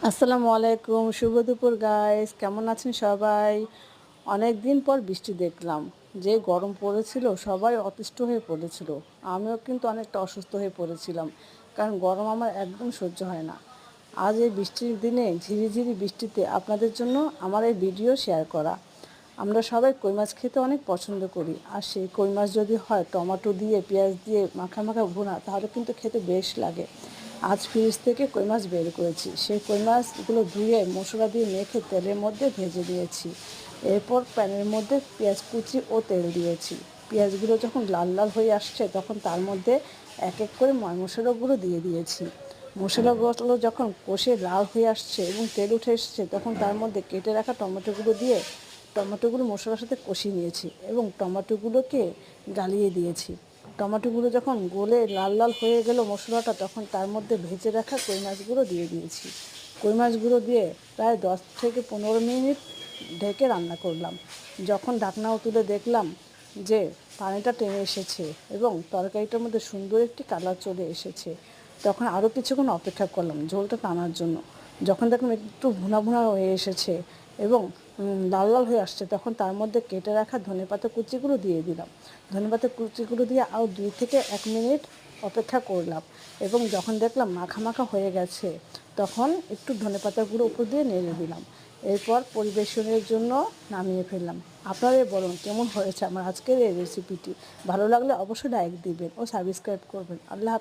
আসসালামু আলাইকুম, শুভ দুপুর গাইস। কেমন আছেন সবাই? অনেক দিন পর বৃষ্টি দেখলাম। যে গরম পড়েছিল সবাই অতিষ্ঠ হয়ে পড়েছিল। আমিও কিন্তু অনেকটা অসুস্থ হয়ে পড়েছিলাম, কারণ গরম আমার একদম সহ্য হয় না। আজ এই বৃষ্টির দিনে ঝিরিঝিরি বৃষ্টিতে আপনাদের জন্য আমার এই ভিডিও শেয়ার করা। আমরা সবাই কই মাছ খেতে অনেক পছন্দ করি, আর সেই কই মাছ যদি হয় টমেটো দিয়ে পেঁয়াজ দিয়ে মাখা মাখা ভুনা, তাহলে কিন্তু খেতে বেশ লাগে। আজ ফ্রিজ থেকে কই মাছ বের করেছি। সেই কই মাছগুলো ধুয়ে মশলা দিয়ে মেখে তেলের মধ্যে ভেজে দিয়েছি। এরপর প্যানের মধ্যে পেঁয়াজ কুচি ও তেল দিয়েছি। পেঁয়াজগুলো যখন লাল লাল হয়ে আসছে, তখন তার মধ্যে এক এক করে মশলাগুলো দিয়ে দিয়েছি। মশলাগুলো যখন কষে লাল হয়ে আসছে এবং তেল উঠে এসছে, তখন তার মধ্যে কেটে রাখা টমেটোগুলো দিয়ে টমেটোগুলো মশলার সাথে কষিয়ে নিয়েছি এবং টমেটোগুলোকে গালিয়ে দিয়েছি। টমেটোগুলো যখন গলে লাল লাল হয়ে গেল মশলাটা, তখন তার মধ্যে ভেজে রাখা কই মাছগুলো দিয়ে দিয়েছি। কই মাছগুলো দিয়ে প্রায় 10 থেকে 15 মিনিট ঢেকে রান্না করলাম। যখন ঢাকনাও তুলে দেখলাম যে পানিটা টেনে এসেছে এবং তরকারিটার মধ্যে সুন্দর একটি কালার চলে এসেছে, তখন আরও কিছুক্ষণ অপেক্ষা করলাম ঝোলটা টানার জন্য। যখন দেখলাম একটু ভুনা ভুনা হয়ে এসেছে এবং লাল লাল হয়ে আসছে, তখন তার মধ্যে কেটে রাখা ধনেপাতা কুচিগুলো দিয়ে দিলাম। ধনেপাতা কুচিগুলো দিয়ে আরও 2 থেকে 1 মিনিট অপেক্ষা করলাম এবং যখন দেখলাম মাখা মাখা হয়ে গেছে, তখন একটু ধনেপাতাগুলো উপর দিয়ে নেড়ে দিলাম। এরপর পরিবেশনের জন্য নামিয়ে ফেললাম। আপনাদের বলুন কেমন হয়েছে আমার আজকের এই রেসিপিটি। ভালো লাগলে অবশ্যই লাইক দিবেন ও সাবস্ক্রাইব করবেন। আল্লাহ হাফেজ।